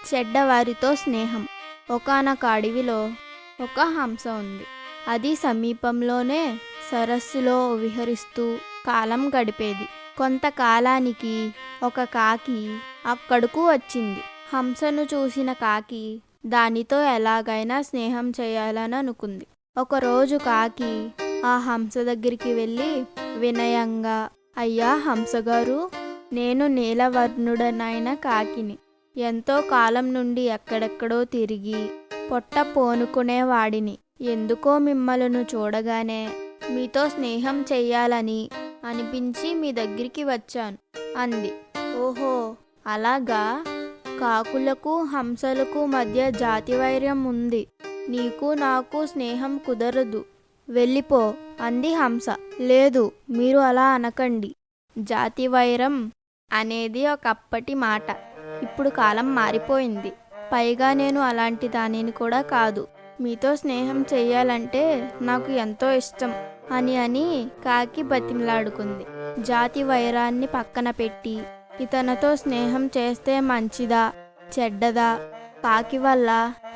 చెడ్డవారితో స్నేహం. ఒకానొక అడవిలో ఒక హంస ఉంది. అది సమీపంలోనే సరస్సులో విహరిస్తూ కాలం గడిపేది. కొంతకాలానికి ఒక కాకి అక్కడకు వచ్చింది. హంసను చూసిన కాకి దానితో ఎలాగైనా స్నేహం చేయాలని అనుకుంది. ఒకరోజు కాకి ఆ హంస దగ్గరికి వెళ్ళి వినయంగా, అయ్యా హంసగారు, నేను నీలవర్ణుడనైన కాకిని. ఎంతో కాలం నుండి ఎక్కడెక్కడో తిరిగి పొట్ట పోనుకునేవాడిని. ఎందుకో మిమ్మలను చూడగానే మీతో స్నేహం చెయ్యాలని అనిపించి మీ దగ్గరికి వచ్చాను అంది. ఓహో, అలాగా? కాకులకు హంసలకు మధ్య జాతివైర్యం ఉంది. నీకు నాకు స్నేహం కుదరదు, వెళ్ళిపో అంది హంస. లేదు, మీరు అలా అనకండి. జాతివైరం అనేది ఒకప్పటి మాట. ఇప్పుడు కాలం మారిపోయింది. పైగా నేను అలాంటి దానిని కూడా కాదు. మీతో స్నేహం చెయ్యాలంటే నాకు ఎంతో ఇష్టం అని కాకి బతిమలాడుకుంది. జాతి వైరాన్ని పక్కన పెట్టి ఇతనితో స్నేహం చేస్తే మంచిదా చెడ్డదా, కాకి వల్ల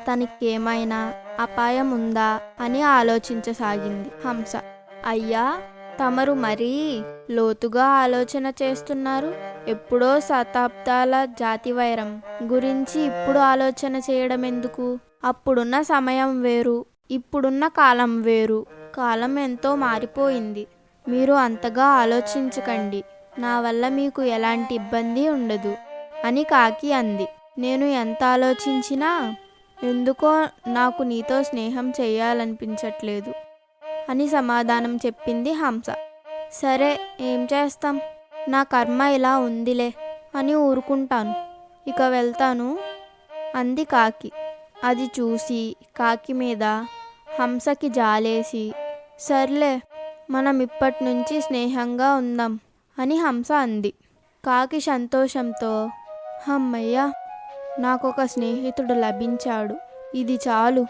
తనకేమైనా అపాయం ఉందా అని ఆలోచించసాగింది హంస. అయ్యా, తమరు మరీ లోతుగా ఆలోచన చేస్తున్నారు. ఎప్పుడో శతాబ్దాల జాతివైరం గురించి ఇప్పుడు ఆలోచన చేయడం ఎందుకు? అప్పుడున్న సమయం వేరు, ఇప్పుడున్న కాలం వేరు. కాలం ఎంతో మారిపోయింది. మీరు అంతగా ఆలోచించకండి. నా వల్ల మీకు ఎలాంటి ఇబ్బంది ఉండదు అని కాకి అంది. నేను ఎంత ఆలోచించినా ఎందుకో నాకు నీతో స్నేహం చేయాలనిపించట్లేదు అని సమాధానం చెప్పింది హంస. సరే, ఏం చేస్తాం, నా కర్మ ఇలా ఉందిలే అని ఊరుకుంటాను. ఇక వెళ్తాను అంది కాకి. అది చూసి కాకి మీద హంసకి జాలేసి, సర్లే, మనం ఇప్పటి నుంచి స్నేహంగా ఉందాం అని హంస అంది. కాకి సంతోషంతో, హమ్మయ్య, నాకొక స్నేహితుడు లభించాడు, ఇది చాలు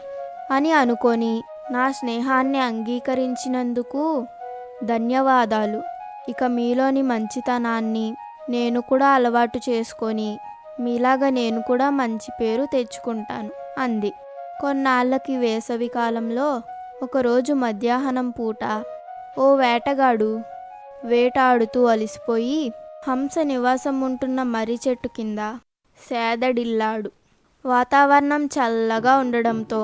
అని అనుకొని, నా స్నేహాన్ని అంగీకరించినందుకు ధన్యవాదాలు. ఇక మీలోని మంచితనాన్ని నేను కూడా అలవాటు చేసుకొని మీలాగా నేను కూడా మంచి పేరు తెచ్చుకుంటాను అంది. కొన్నాళ్ళకి వేసవి కాలంలో ఒకరోజు మధ్యాహ్నం పూట ఓ వేటగాడు వేటాడుతూ అలిసిపోయి హంస నివాసం ఉంటున్న మర్రి చెట్టు కింద సేదడిల్లాడు. వాతావరణం చల్లగా ఉండడంతో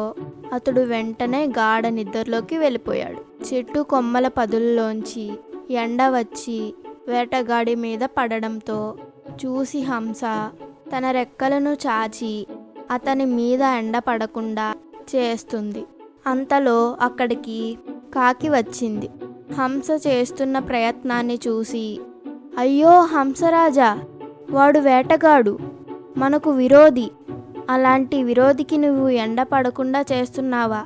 అతడు వెంటనే గాఢ నిద్రలోకి వెళ్ళిపోయాడు. చెట్టు కొమ్మల పదుల్లోంచి ఎండ వచ్చి వేటగాడి మీద పడడంతో చూసి హంస తన రెక్కలను చాచి అతని మీద ఎండ పడకుండా చేస్తుంది. అంతలో అక్కడికి కాకి వచ్చింది. హంస చేస్తున్న ప్రయత్నాన్ని చూసి, అయ్యో హంసరాజా, వాడు వేటగాడు, మనకు విరోధి. అలాంటి విరోధికి నువ్వు ఎండ పడకుండా చేస్తున్నావా?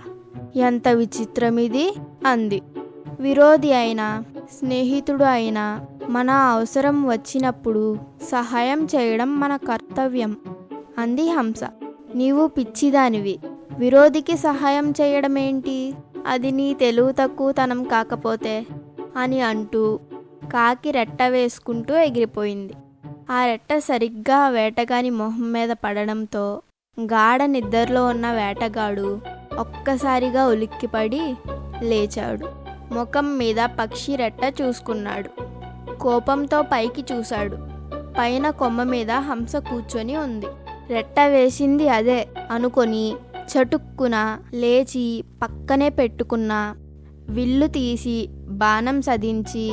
ఎంత విచిత్రమిది అంది. విరోధి అయినా స్నేహితుడు అయినా మన అవసరం వచ్చినప్పుడు సహాయం చేయడం మన కర్తవ్యం అంది హంస. నీవు పిచ్చిదానివి, విరోధికి సహాయం చేయడం ఏంటి? అది నీ తెలివి తక్కువతనం కాకపోతే అని అంటూ కాకి రెట్ట వేసుకుంటూ ఎగిరిపోయింది. ఆ రెట్ట సరిగ్గా వేటగాని మొహం మీద పడడంతో గాఢ నిద్రలో ఉన్న వేటగాడు ఒక్కసారిగా ఉలిక్కిపడి లేచాడు. ముఖం మీద పక్షి రెట్ట చూసుకున్నాడు. కోపంతో పైకి చూశాడు. పైన కొమ్మ మీద హంస కూర్చొని ఉంది. రెట్ట వేసింది అదే అనుకొని చటుక్కున లేచి పక్కనే పెట్టుకున్న విల్లు తీసి బాణం సదించి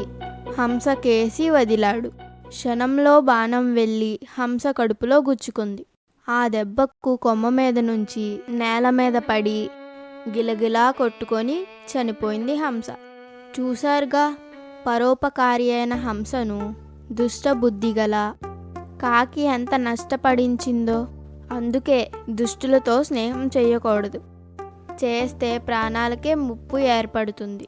హంసకేసి వదిలాడు. క్షణంలో బాణం వెళ్ళి హంస కడుపులో గుచ్చుకుంది. ఆ దెబ్బకు కొమ్మ మీద నుంచి నేల మీద పడి గిలగిలా కొట్టుకొని చనిపోయింది హంస. చూశారుగా, పరోపకారి అయిన హంసను దుష్టబుద్ధిగల కాకి ఎంత నష్టపడించిందో. అందుకే దుష్టులతో స్నేహం చేయకూడదు. చేస్తే ప్రాణాలకే ముప్పు ఏర్పడుతుంది.